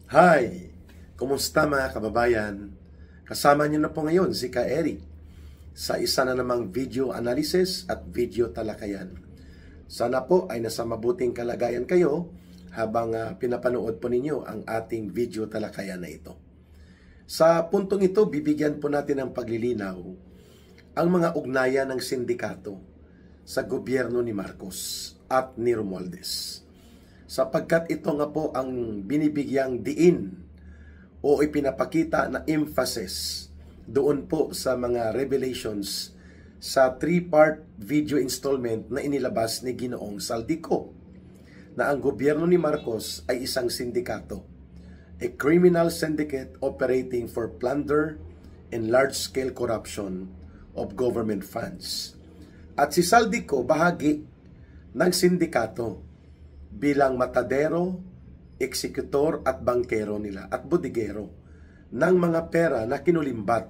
Hi! Kumusta mga kababayan? Kasama niyo na po ngayon si Ka Eric sa isa na namang video analysis at video talakayan. Sana po ay nasa mabuting kalagayan kayo habang pinapanood po ninyo ang ating video talakayan na ito. Sa puntong ito, bibigyan po natin ng paglilinaw ang mga ugnayan ng sindikato sa gobyerno ni Marcos at ni Romualdez. Sapagkat ito nga po ang binibigyang diin o ipinapakita na emphasis doon po sa mga revelations sa 3-part video installment na inilabas ni Ginoong Saldico na ang gobyerno ni Marcos ay isang sindikato, a criminal syndicate operating for plunder and large-scale corruption of government funds. At si Saldico bahagi ng sindikato bilang matadero, eksekutor at bangkero nila at bodigero ng mga pera na kinulimbat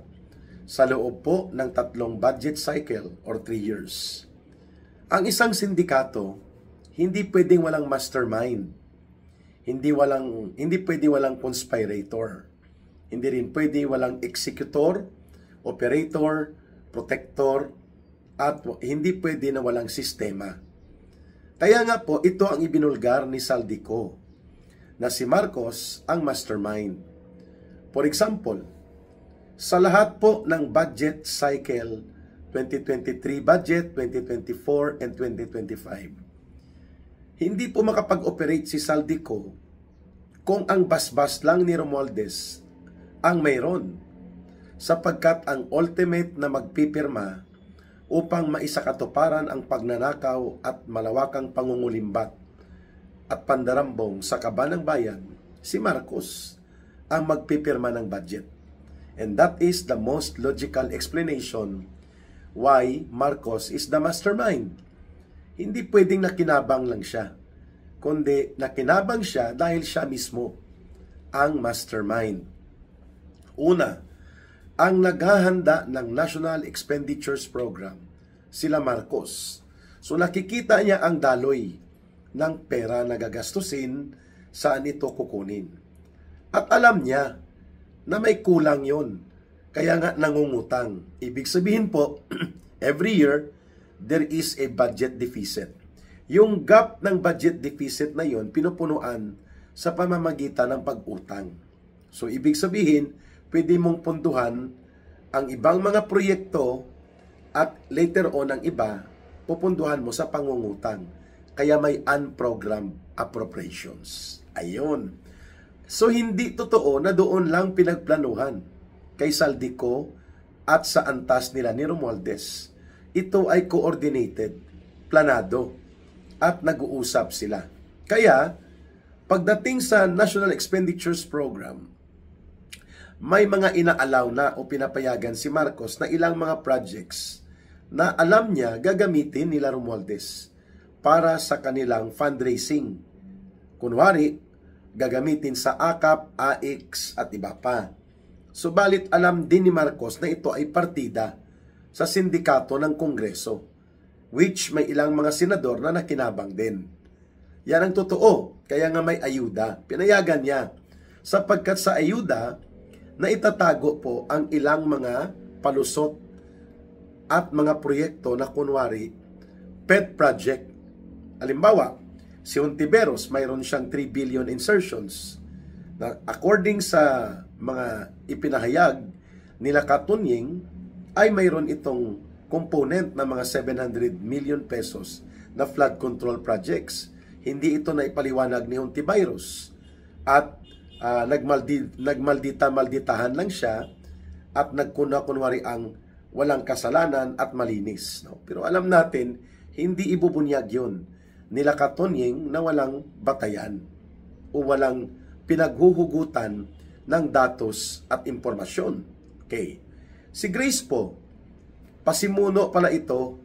sa loob po ng 3 budget cycle or 3 years. Ang isang sindikato, hindi pwedeng walang mastermind. Hindi pwedeng walang conspirator. Hindi rin pwedeng walang executor, operator, protector, at hindi pwede na walang sistema. Kaya nga po, ito ang ibinulgar ni Saldico, na si Marcos ang mastermind. For example, sa lahat po ng budget cycle, 2023 budget, 2024, and 2025, hindi po makapag-operate si Saldico kung ang basbas lang ni Romualdez ang mayroon, sapagkat ang ultimate na magpipirma upang maisakatuparan ang pagnanakaw at malawakang pangungulimbat at pandarambong sa kaban ng bayan, si Marcos ang magpipirma ng budget. And that is the most logical explanation why Marcos is the mastermind. Hindi pwedeng nakinabang lang siya, kundi nakinabang siya dahil siya mismo ang mastermind. Una, ang naghahanda ng National Expenditures Program, sila Marcos. So nakikita niya ang daloy ng pera na gagastusin, saan ito kukunin. At alam niya na may kulang yon, kaya nga nangungutang. Ibig sabihin po, every year, there is a budget deficit. Yung gap ng budget deficit na yon, pinupunuan sa pamamagitan ng pag-utang. So ibig sabihin, pwede mong puntuhan ang ibang mga proyekto at later on ang iba, pupunduhan mo sa pangungutang. Kaya may unprogrammed appropriations. Ayun. So hindi totoo na doon lang pinagplanuhan kay Saldico at sa antas nila ni Romualdez. Ito ay coordinated, planado, at nag-uusap sila. Kaya, pagdating sa National Expenditures Program, may mga inaalaw na o pinapayagan si Marcos na ilang mga projects na alam niya gagamitin nila Romualdez para sa kanilang fundraising. Kunwari, gagamitin sa AKAP, AX at iba pa. Subalit alam din ni Marcos na ito ay partida sa sindikato ng Kongreso, which may ilang mga senador na nakinabang din. Yan ang totoo, kaya nga may ayuda. Pinayagan niya, sapagkat sa ayuda, na itatago po ang ilang mga palusot at mga proyekto na kunwari pet project. Halimbawa, si Hontiveros mayroon siyang 3 billion insertions na according sa mga ipinahayag nila Katunying ay mayroon itong component na mga 700 million pesos na flood control projects. Hindi ito na ipaliwanag ni Hontiveros at nagmaldita-malditahan lang siya at nagkunwari ang walang kasalanan at malinis. No? Pero alam natin, hindi ibubunyag yun nila Katunying na walang batayan o walang pinaghuhugutan ng datos at impormasyon. Okay. Si Grace po, pasimuno pala ito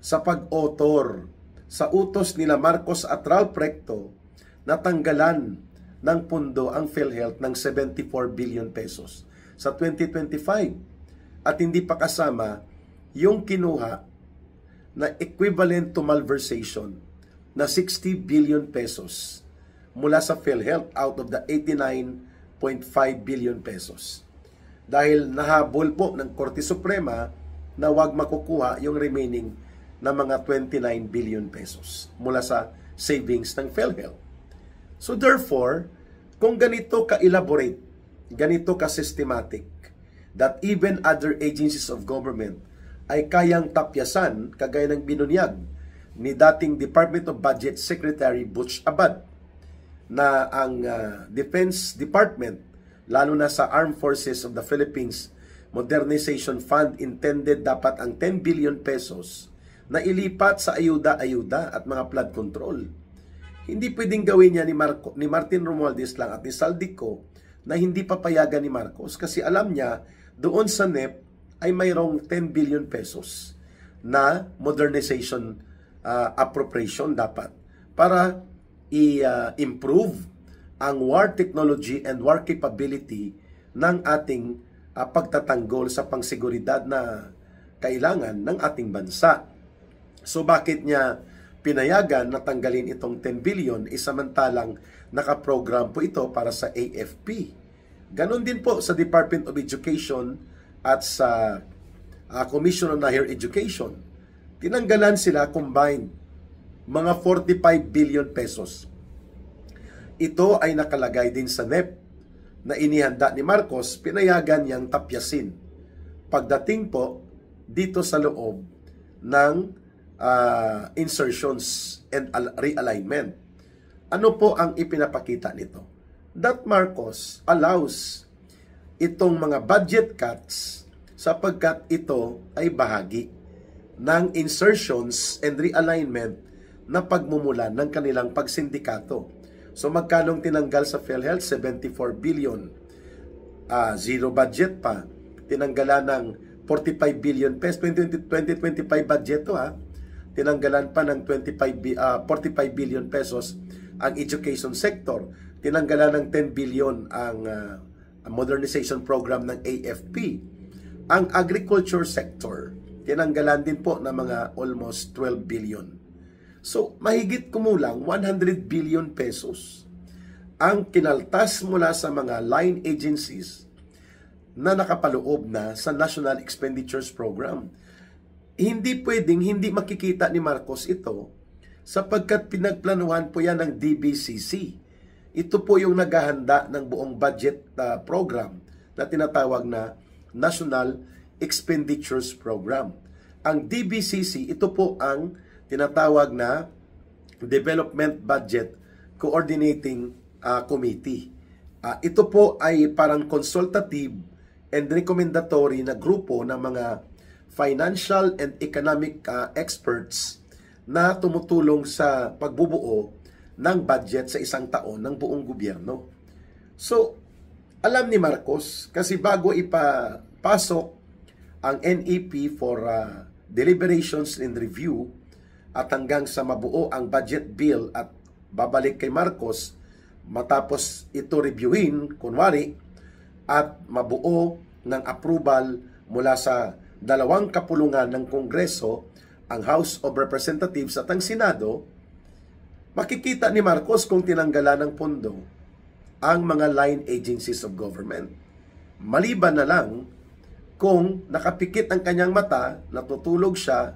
sa pag-author sa utos nila Marcos at Ralph Recto na tanggalan ng pundo ang PhilHealth ng 74 billion pesos sa 2025 at hindi pa kasama yung kinuha na equivalent to malversation na 60 billion pesos mula sa PhilHealth out of the 89.5 billion pesos. Dahil nahabol po ng Korte Suprema na wag makukuha yung remaining na mga 29 billion pesos mula sa savings ng PhilHealth. So therefore, kung ganito ka-elaborate, ganito ka-systematic, that even other agencies of government ay kayang tapyasan, kagaya ng binunyag ni dating Department of Budget Secretary Butch Abad, na ang Defense Department, lalo na sa Armed Forces of the Philippines Modernization Fund, intended dapat ang 10 billion pesos na ilipat sa ayuda-ayuda at mga flood control. Hindi pwedeng gawin niya ni Martin Romualdez lang at ni Saldico na hindi papayagan ni Marcos, kasi alam niya doon sa NEP ay mayroong 10 billion pesos na modernization appropriation dapat para i-improve ang war technology and war capability ng ating pagtatanggol sa pangseguridad na kailangan ng ating bansa. So bakit niya pinayagan na tanggalin itong 10 billion samantalang nakaprogram po ito para sa AFP? Ganon din po sa Department of Education at sa Commission on Higher Education. Tinanggalan sila combined mga 45 billion pesos. Ito ay nakalagay din sa NEP na inihanda ni Marcos, pinayagan niyang tapyasin pagdating po dito sa loob ng insertions and realignment. Ano po ang ipinapakita nito? That Marcos allows itong mga budget cuts sapagkat ito ay bahagi ng insertions and realignment na pagmumulan ng kanilang pagsindikato. So magkanong tinanggal sa PhilHealth? 74 billion. Zero budget pa. Tinanggalan ng 45 billion pesos. 2025 budget to ha. Tinanggalan pa ng 45 billion pesos ang education sector. Tinanggalan ng 10 billion ang modernization program ng AFP. Ang agriculture sector, tinanggalan din po ng mga almost 12 billion. So, mahigit kumulang 100 billion pesos ang kinaltas mula sa mga line agencies na nakapaloob na sa National Expenditures Program. Hindi pwedeng hindi makikita ni Marcos ito sapagkat pinagplanuhan po yan ng DBCC. Ito po yung naghahanda ng buong budget program na tinatawag na National Expenditures Program. Ang DBCC, ito po ang tinatawag na Development Budget Coordinating Committee. Ito po ay parang consultative and recommendatory na grupo ng mga financial and economic experts na tumutulong sa pagbubuo ng budget sa isang taon ng buong gobyerno. So, alam ni Marcos, kasi bago ipapasok ang NEP for deliberations and review, at hanggang sa mabuo ang budget bill at babalik kay Marcos matapos ito reviewin, kunwari, at mabuo ng approval mula sa dalawang kapulungan ng Kongreso, ang House of Representatives at ang Senado, makikita ni Marcos kung tinanggalan ng pondo ang mga line agencies of government. Maliban na lang kung nakapikit ang kanyang mata, natutulog siya,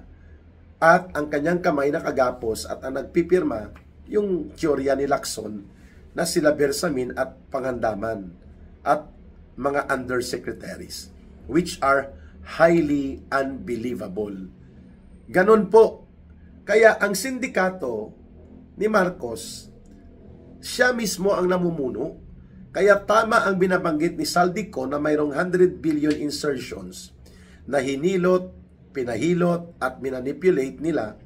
at ang kanyang kamay nakagapos at ang nagpipirma yung teorya ni Lacson na sila Bersamin at Pangandaman at mga undersecretaries, which are highly unbelievable. Ganon po. Kaya ang sindikato ni Marcos, siya mismo ang namumuno. Kaya tama ang binabanggit ni Saldico na mayroong 100 billion insertions na hinilot, pinahilot at minanipulate nila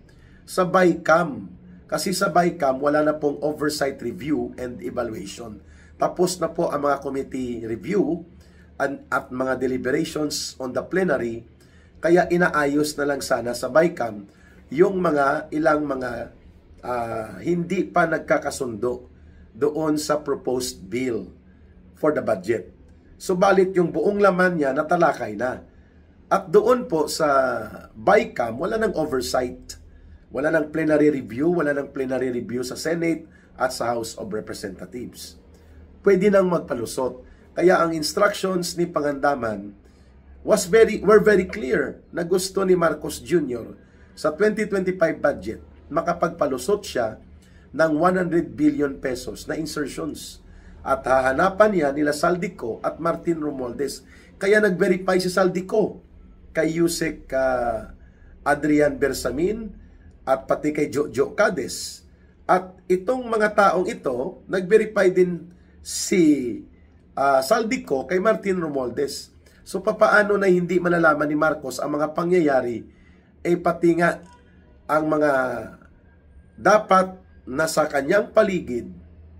sa BICAM. Kasi sa BICAM, wala na pong oversight review and evaluation. Tapos na po ang mga committee review at mga deliberations on the plenary. Kaya inaayos na lang sana sa BICAM yung ilang mga hindi pa nagkakasundo doon sa proposed bill for the budget. Subalit yung buong laman niya natalakay na. At doon po sa BICAM, wala nang oversight. Wala nang plenary review, wala nang plenary review sa Senate at sa House of Representatives. Pwede nang magpalusot. Kaya ang instructions ni Pangandaman were very clear na gusto ni Marcos Jr. sa 2025 budget makapagpalusot siya ng 100 billion pesos na insertions. At hahanapan niya nila Saldico at Martin Romualdez. Kaya nag-verify si Saldico kay Yusek Adrian Bersamin at pati kay Jojo Cades. At itong mga taong ito, nag-verify din si Saldico kay Martin Romualdez. So papaano na hindi malalaman ni Marcos ang mga pangyayari, pati nga ang mga dapat na sa kanyang paligid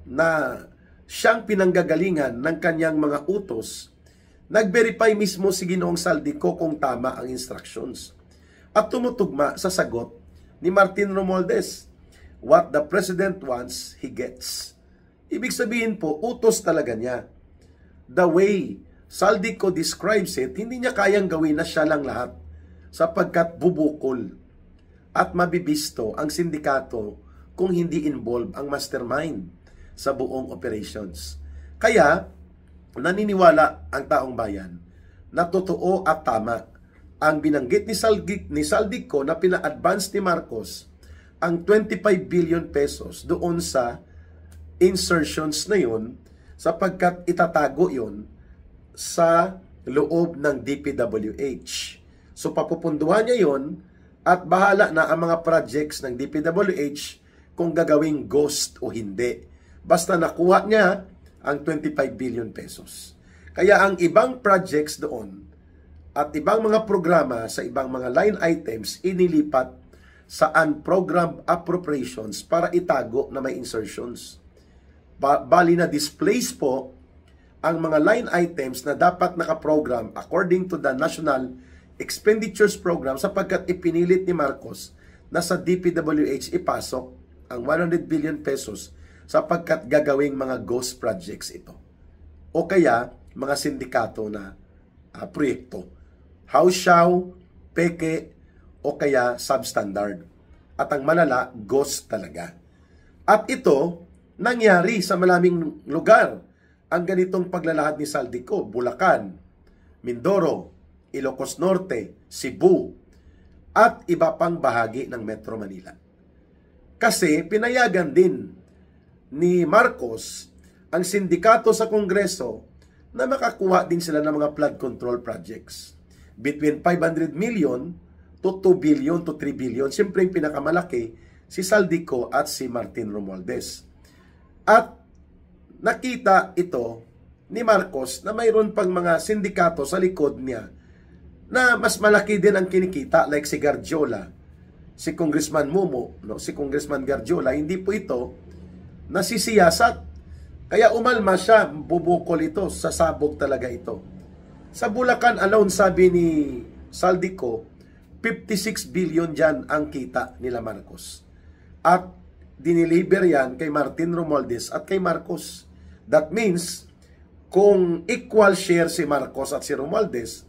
na siyang pinanggagalingan ng kanyang mga utos, nag-verify mismo si Ginoong Saldico kung tama ang instructions. At tumutugma sa sagot ni Martin Romualdez. What the President wants, he gets. Ibig sabihin po, utos talaga niya. The way Saldico describes it, hindi niya kayang gawin na siya lang lahat sapagkat bubukol at mabibisto ang sindikato kung hindi involved ang mastermind sa buong operations. Kaya, naniniwala ang taong bayan na totoo at tama ang binanggit ni Saldico na pina-advance ni Marcos ang 25 billion pesos doon sa insertions na yun sapagkat itatago yun sa loob ng DPWH. So papupunduhan niya yun at bahala na ang mga projects ng DPWH kung gagawing ghost o hindi. Basta nakuha niya ang 25 billion pesos. Kaya ang ibang projects doon at ibang mga programa sa ibang mga line items inilipat sa unprogrammed appropriations para itago na may insertions. Bali na displace po ang mga line items na dapat nakaprogram according to the National Expenditures Program sapagkat ipinilit ni Marcos na sa DPWH ipasok ang 100 billion pesos sapagkat gagawing mga ghost projects ito. O kaya mga sindikato na proyekto. Hausyaw, peke, o kaya substandard. At ang malala, ghost talaga. At ito, nangyari sa maraming lugar. Ang ganitong paglalahad ni Saldico, Bulacan, Mindoro, Ilocos Norte, Cebu, at iba pang bahagi ng Metro Manila. Kasi pinayagan din ni Marcos ang sindikato sa Kongreso na makakuha din sila ng mga flood control projects. Between 500 million to 2 billion to 3 billion. Siyempre yung pinakamalaki, si Saldico at si Martin Romualdez. At nakita ito ni Marcos na mayroon pang mga sindikato sa likod niya na mas malaki din ang kinikita like si Garjola, si Congressman Mumo, si Congressman Garjola. Hindi po ito nasisiyasat. Kaya umalma siya, bubukol ito, sasabog talaga ito. Sa Bulacan alone, sabi ni Saldico, 56 billion dyan ang kita nila Marcos. At diniliver yan kay Martin Romualdez at kay Marcos. That means, kung equal share si Marcos at si Romualdez,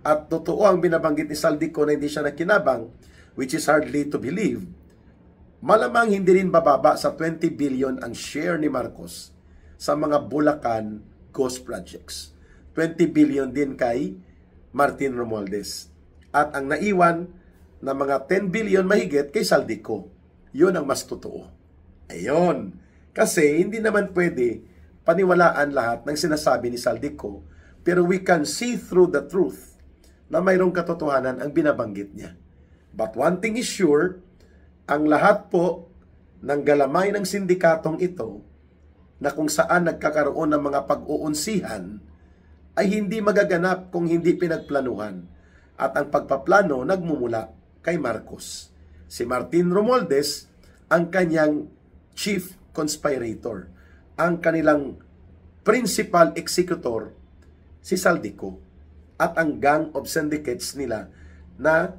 at totoo ang binabanggit ni Saldico na hindi siya nakinabang, which is hardly to believe, malamang hindi rin bababa sa 20 billion ang share ni Marcos sa mga Bulacan ghost projects. 20 billion din kay Martin Romualdez. At ang naiwan na mga 10 billion mahigit kay Saldico. Yun ang mas totoo. Ayun. Kasi hindi naman pwede paniwalaan lahat ng sinasabi ni Saldico, pero we can see through the truth na mayroong katotohanan ang binabanggit niya. But one thing is sure, ang lahat po ng galamay ng sindikatong ito na kung saan nagkakaroon ng mga pag-uunsihan ay hindi magaganap kung hindi pinagplanuhan. At ang pagpaplano nagmumula kay Marcos. Si Martin Romualdez ang kanyang chief conspirator. Ang kanilang principal executor, si Saldico. At ang gang of syndicates nila na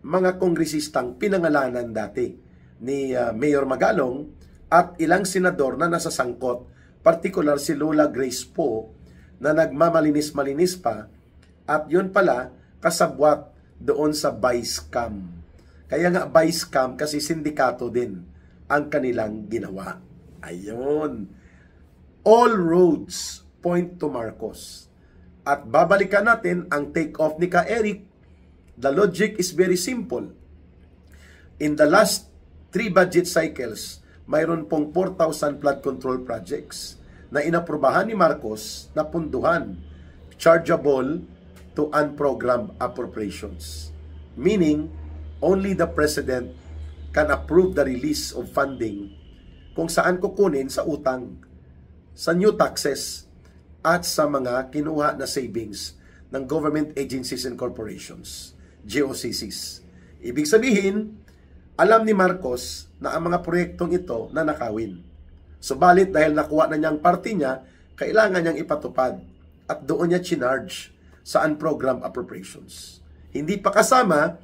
mga kongresistang pinangalanan dati ni Mayor Magalong at ilang senador na nasa sangkot, partikular si Lola Grace Poe na nagmamalinis-malinis pa at yun pala kasabwat doon sa vice scam. Kaya nga vice scam kasi sindikato din ang kanilang ginawa. Ayun. All roads point to Marcos. At babalikan natin ang take-off ni Ka Eric. The logic is very simple. In the last 3 budget cycles, mayroon pong 4,000 flood control projects na inaprubahan ni Marcos na punduhan, chargeable to unprogrammed appropriations. Meaning, only the President can approve the release of funding kung saan kukunin sa utang, sa new taxes, at sa mga kinuha na savings ng government agencies and corporations, GOCCs. Ibig sabihin, alam ni Marcos na ang mga proyektong ito na nakawin. Subalit dahil nakuha na niyang parte niya, kailangan niyang ipatupad at doon niya chinarge sa unprogrammed appropriations. Hindi pa kasama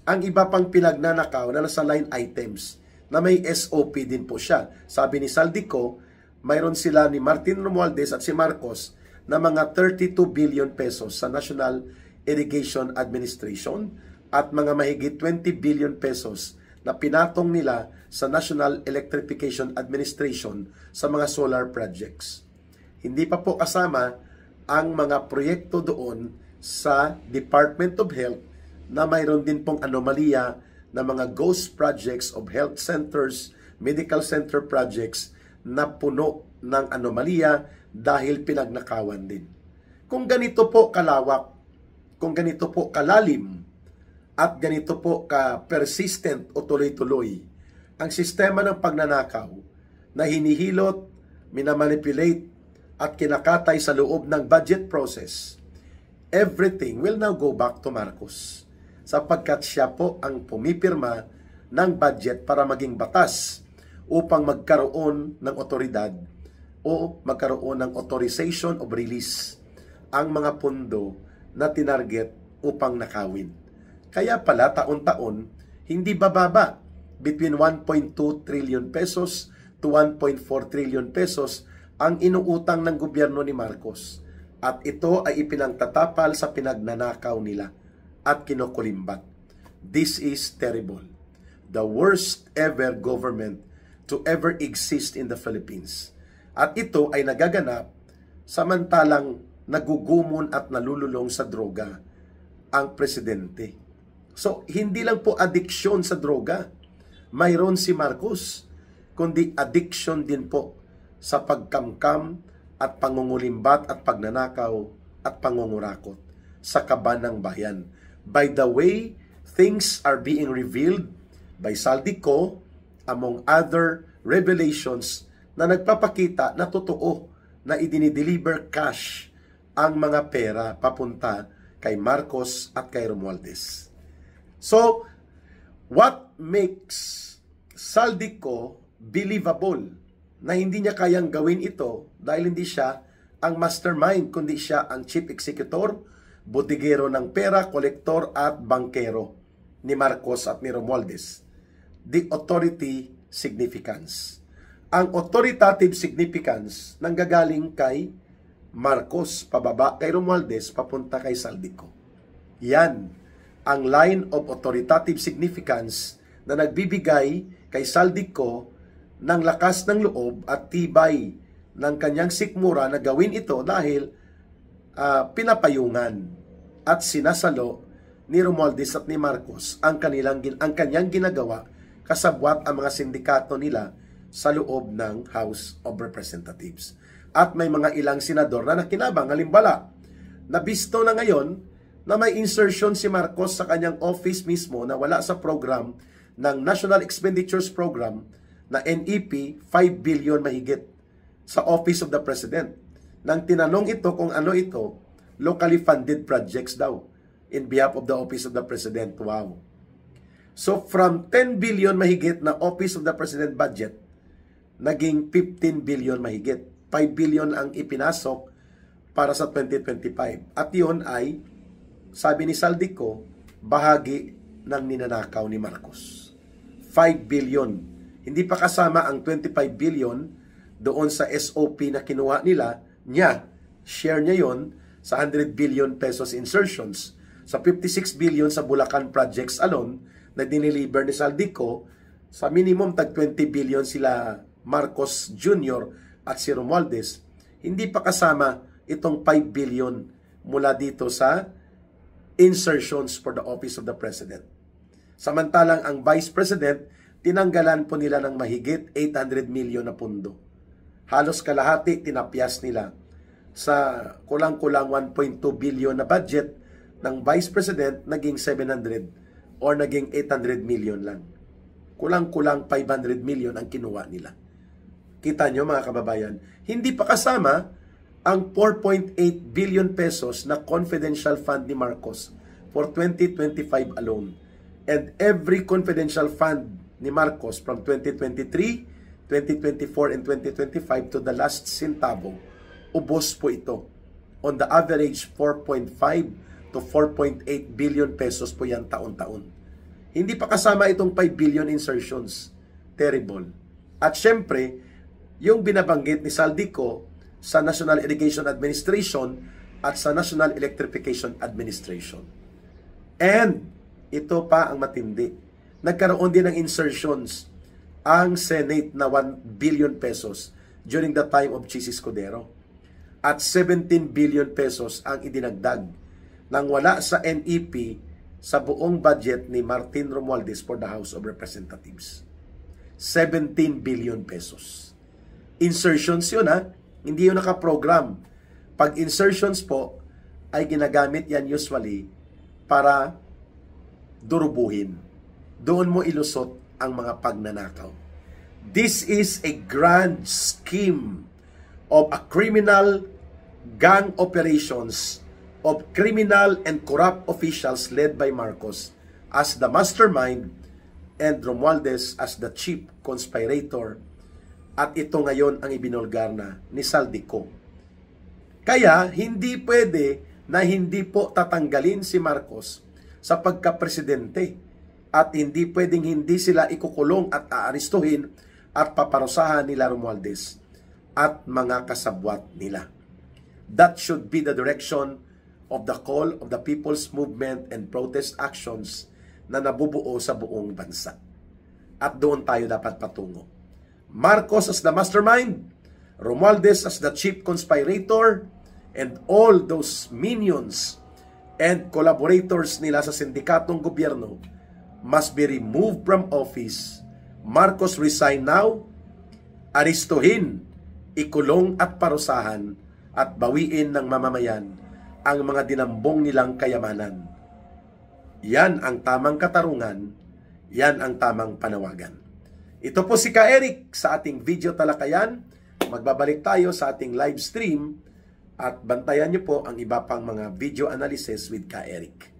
ang iba pang pinagnanakaw na nasa line items na may SOP din po siya. Sabi ni Saldico, mayroon sila ni Martin Romualdez at si Marcos na mga 32 billion pesos sa National Irrigation Administration at mga mahigit 20 billion pesos na pinatong nila sa National Electrification Administration sa mga solar projects. Hindi pa po kasama ang mga proyekto doon sa Department of Health na mayroon din pong anomalya na mga ghost projects of health centers, medical center projects na puno ng anomalya dahil pinagnakawan din. Kung ganito po kalawak, kung ganito po kalalim, at ganito po ka-persistent o tuloy-tuloy ang sistema ng pagnanakaw na hinihilot, minamanipulate at kinakatay sa loob ng budget process, everything will now go back to Marcos sapagkat siya po ang pumipirma ng budget para maging batas upang magkaroon ng otoridad o magkaroon ng authorization of release ang mga pondo na tinarget upang nakawin. Kaya pala taon-taon, hindi bababa between 1.2 trillion pesos to 1.4 trillion pesos ang inuutang ng gobyerno ni Marcos. At ito ay ipinangtatapal sa pinagnanakaw nila at kinukulimbat. This is terrible. The worst ever government to ever exist in the Philippines. At ito ay nagaganap samantalang nagugumon at nalululong sa droga ang presidente. So, hindi lang po addiction sa droga, mayroon si Marcos, kundi addiction din po sa pagkamkam at pangungulimbat at pagnanakaw at pangungurakot sa kaban ng bayan. By the way, things are being revealed by Saldico, among other revelations na nagpapakita na totoo na idinideliver cash ang mga pera papunta kay Marcos at kay Romualdez. So, what makes Saldico believable na hindi niya kayang gawin ito dahil hindi siya ang mastermind, kundi siya ang chief executor, bodigero ng pera, kolektor at bankero ni Marcos at ni Romualdez? The authority significance. Ang authoritative significance nanggagaling kay Marcos pababa kay Romualdez papunta kay Saldico. Yan ang line of authoritative significance na nagbibigay kay Saldico ng lakas ng loob at tibay ng kanyang sikmura na gawin ito dahil pinapayungan at sinasalo ni Romualdez at ni Marcos ang kanyang ginagawa kasabwat ang mga sindikato nila sa loob ng House of Representatives. At may mga ilang senador na nakinabang, halimbawa, nabisto na ngayon na may insertion si Marcos sa kanyang office mismo na wala sa program ng National Expenditures Program na NEP 5 billion mahigit sa Office of the President. Nang tinanong ito kung ano ito, locally funded projects daw in behalf of the Office of the President. Wow. So from 10 billion mahigit na Office of the President budget, naging 15 billion mahigit. 5 billion ang ipinasok para sa 2025. At yun ay, sabi ni Saldico, bahagi ng ninanakaw ni Marcos. 5 billion. Hindi pa kasama ang 25 billion doon sa SOP na kinuha nila niya. Share niya yon sa 100 billion pesos insertions. Sa 56 billion sa Bulacan projects alone na dineliver ni Saldico, sa minimum tag 20 billion sila Marcos Jr. at si Romualdez, hindi pa kasama itong 5 billion mula dito sa insertions for the office of the President. Samantalang ang Vice President, tinanggalan po nila ng mahigit 800 million na pundo. Halos kalahati tinapyas nila sa kulang-kulang 1.2 billion na budget ng Vice President, naging 700 or naging 800 million lang. Kulang-kulang 500 million ang kinuha nila. Kita nyo mga kababayan, hindi pa kasama ang 4.8 billion pesos na confidential fund ni Marcos for 2025 alone. And every confidential fund ni Marcos from 2023, 2024, and 2025 to the last centavo, ubos po ito. On the average, 4.5 to 4.8 billion pesos po yan taon-taon. Hindi pa kasama itong 5 billion insertions. Terrible. At syempre, yung binabanggit ni Saldico sa National Irrigation Administration at sa National Electrification Administration. And ito pa ang matindi. Nagkaroon din ng insertions ang Senate na 1 billion pesos during the time of Chis Escudero. At 17 billion pesos ang idinagdag nang wala sa NEP sa buong budget ni Martin Romualdez for the House of Representatives. 17 billion pesos. Insertions yun ha, hindi yun nakaprogram. Pag insertions po, ay ginagamit yan usually para durubuhin. Doon mo ilusot ang mga pagnanakaw. This is a grand scheme of a criminal gang operations of criminal and corrupt officials led by Marcos as the mastermind and Romualdez as the chief conspirator. At ito ngayon ang ibinulgar na ni Saldico. Kaya hindi pwede na hindi po tatanggalin si Marcos sa pagka-presidente at hindi pwedeng hindi sila ikukulong at aarestuhin at paparusahan nila Romualdez at mga kasabwat nila. That should be the direction of the call of the people's movement and protest actions na nabubuo sa buong bansa. At doon tayo dapat patungo. Marcos as the mastermind, Romualdez as the chief conspirator, and all those minions and collaborators nila sa sindikatong gobyerno must be removed from office. Marcos resign now, aristuhin, ikulong at parusahan, at bawiin ng mamamayan ang mga dinambong nilang kayamanan. Yan ang tamang katarungan, yan ang tamang panawagan. Ito po si Ka Eric sa ating video talakayan. Magbabalik tayo sa ating live stream at bantayan niyo po ang iba pang mga video analysis with Ka Eric.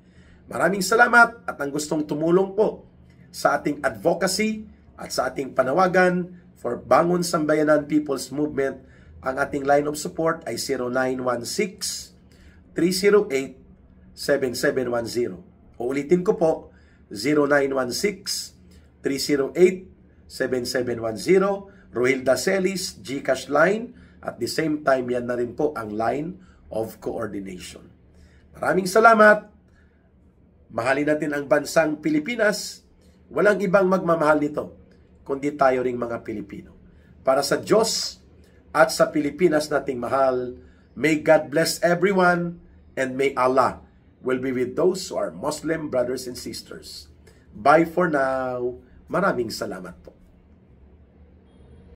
Maraming salamat at ang gustong tumulong po sa ating advocacy at sa ating panawagan for Bangon Sambayanan People's Movement, ang ating line of support ay 0916-308-7710. Uulitin ko po, 0916-308-7710, Rohilda Celis, GCash line, at the same time yan na rin po ang line of coordination. Maraming salamat. Mahalin natin ang bansang Pilipinas. Walang ibang magmamahal nito, kundi tayo ring mga Pilipino. Para sa Diyos at sa Pilipinas nating mahal, may God bless everyone, and may Allah will be with those who are Muslim brothers and sisters. Bye for now. Maraming salamat po.